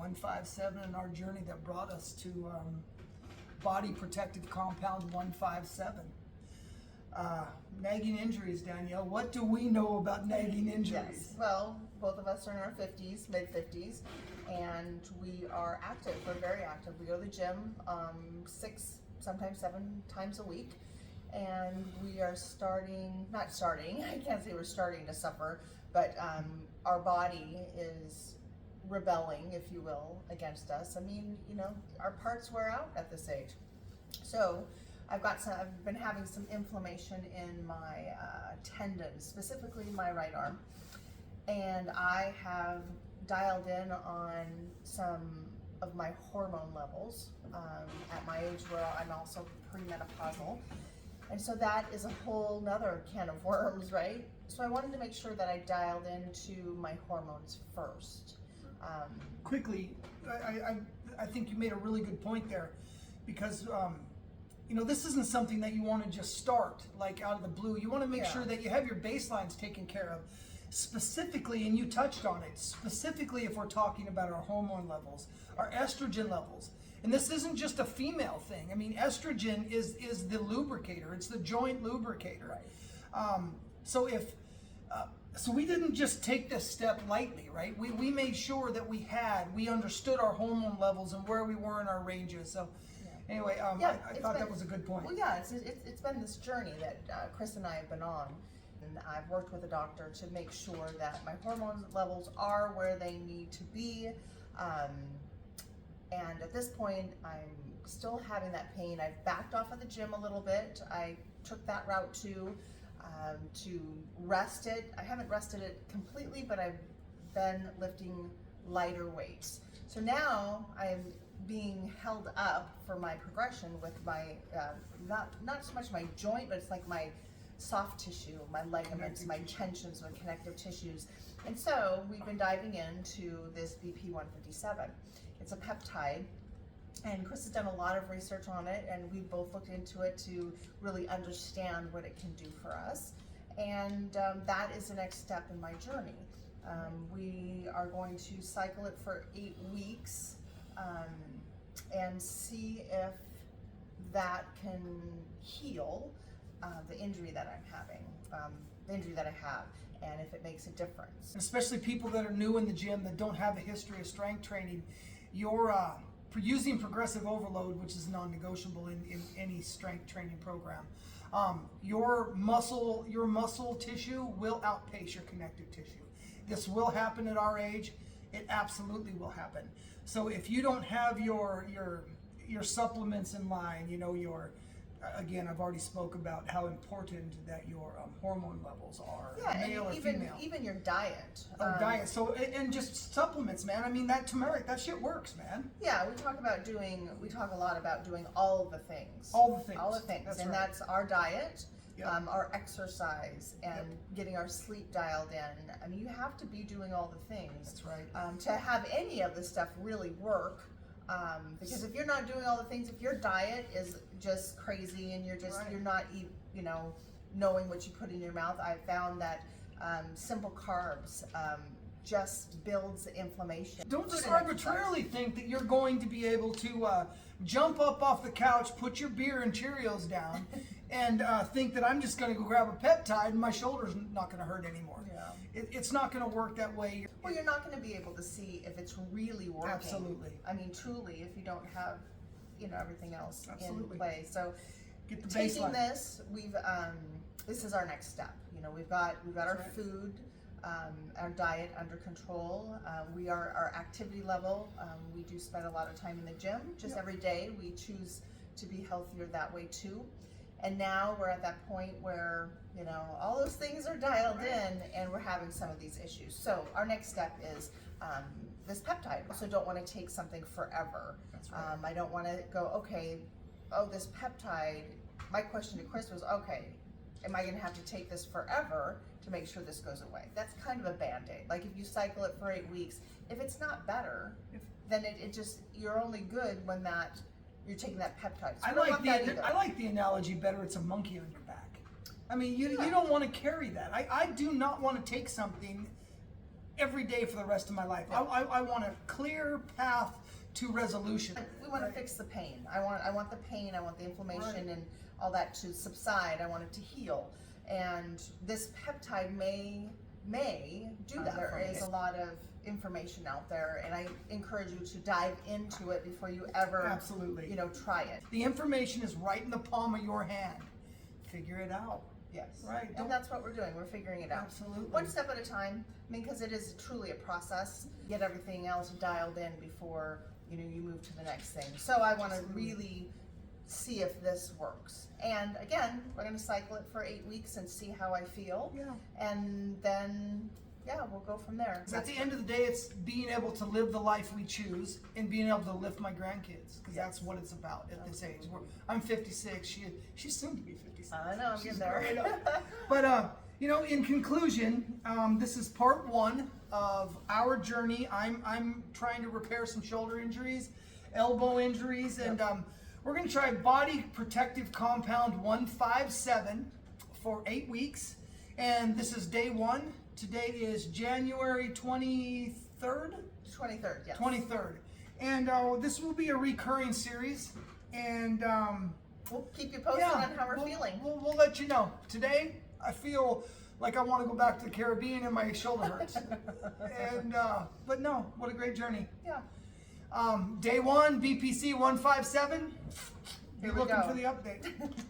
157 and our journey that brought us to body protective compound 157. Nagging injuries, Danielle. What do we know about nagging injuries? Yes. Well, both of us are in our 50s, mid-50s, and we are active. We're very active. We go to the gym 6, sometimes 7 times a week, and we are not starting, I can't say we're starting to suffer, but our body is rebelling, if you will, against us. I mean, you know, our parts wear out at this age. So I've been having some inflammation in my tendons, specifically my right arm, and I have dialed in on some of my hormone levels at my age, where I'm also premenopausal, and so that is a whole nother can of worms, right? So I wanted to make sure that I dialed into my hormones first. Quickly, I think you made a really good point there, because you know, this isn't something that you want to just start like out of the blue. You want to make sure that you have your baselines taken care of. Specifically, and you touched on it, specifically if we're talking about our hormone levels, our estrogen levels. And this isn't just a female thing. I mean, estrogen is the lubricator. It's the joint lubricator. Right. So we didn't just take this step lightly, right? We made sure that we understood our hormone levels and where we were in our ranges. So anyway, I thought that was a good point. Well, yeah, it's been this journey that Chris and I have been on. And I've worked with a doctor to make sure that my hormone levels are where they need to be. And at this point, I'm still having that pain. I've backed off of the gym a little bit. I took that route to rest it. I haven't rested it completely, but I've been lifting lighter weights. So now I'm being held up for my progression with my, not so much my joint, but it's like my soft tissue, my ligaments, my tensions, my connective tissues. And so we've been diving into this BPC157. It's a peptide, and Chris has done a lot of research on it, and we both looked into it to really understand what it can do for us. And that is the next step in my journey. We are going to cycle it for 8 weeks and see if that can heal the injury that I'm having, the injury that I have, and if it makes a difference. Especially people that are new in the gym that don't have a history of strength training, you're using progressive overload, which is non-negotiable in any strength training program. Your muscle tissue will outpace your connective tissue. This will happen at our age. It absolutely will happen. So if you don't have your supplements in line, you know, again, I've already spoke about how important that your hormone levels are, male or female. Even your diet. Diet. So, and just supplements, man. I mean, that turmeric, that shit works, man. Yeah, we talk a lot about doing all the things. All the things. All the things. That's and right. That's our diet, Yep. our exercise, and getting our sleep dialed in. I mean, you have to be doing all the things. That's right. To have any of this stuff really work. Because if you're not doing all the things, if your diet is just crazy and you're not knowing what you put in your mouth, I found that simple carbs just builds inflammation. Don't just arbitrarily think that you're going to be able to jump up off the couch, put your beer and Cheerios down, and think that I'm just going to go grab a peptide and my shoulder's not going to hurt anymore. Yeah. It's not going to work that way. Well, you're not going to be able to see if it's really working. Absolutely. I mean, truly, if you don't have, everything else Absolutely. in play. So, Get the taking baseline. this, this is our next step. We've got our food, our diet under control. Our activity level. We do spend a lot of time in the gym. Just every day, we choose to be healthier that way too. And now we're at that point where, all those things are dialed in and we're having some of these issues. So our next step is this peptide. I also don't want to take something forever. That's right. I don't want to go, this peptide. My question to Chris was, am I going to have to take this forever to make sure this goes away? That's kind of a Band-Aid. Like if you cycle it for 8 weeks, if it's not better, then you're only good when you're taking that peptide. So I like the analogy better. It's a monkey on your back. I mean, you don't want to carry that. I do not want to take something every day for the rest of my life. Yeah. I want a clear path to resolution. We want to fix the pain. I want the pain, I want the inflammation Right. and all that to subside. I want it to heal. And this peptide may do that. There Definitely. is a lot of information out there, and I encourage you to dive into it before you ever, Absolutely. try it. The information is right in the palm of your hand. Figure it out. Yes. Right. And that's what we're doing. We're figuring it out. Absolutely. One step at a time. I mean, because it is truly a process. Get everything else dialed in before, you move to the next thing. So I want to really see if this works. And again, we're going to cycle it for 8 weeks and see how I feel. Yeah. And then, we'll go from there. 'Cause at the end of the day, it's being able to live the life we choose and being able to lift my grandkids, because that's what it's about at this age. I'm 56. She's soon to be 56. I know, I'm She's getting there. growing up. But in conclusion, this is part 1 of our journey. I'm trying to repair some shoulder injuries, elbow injuries, and we're going to try Body Protective Compound 157 for 8 weeks, and this is day 1. Today is January 23rd? 23rd, yes. 23rd. And this will be a recurring series. And We'll keep you posted on how we're feeling. We'll let you know. Today, I feel like I want to go back to the Caribbean and my shoulder hurts. And but no, what a great journey. Yeah. Day 1, BPC157. Be Here we looking go. for the update.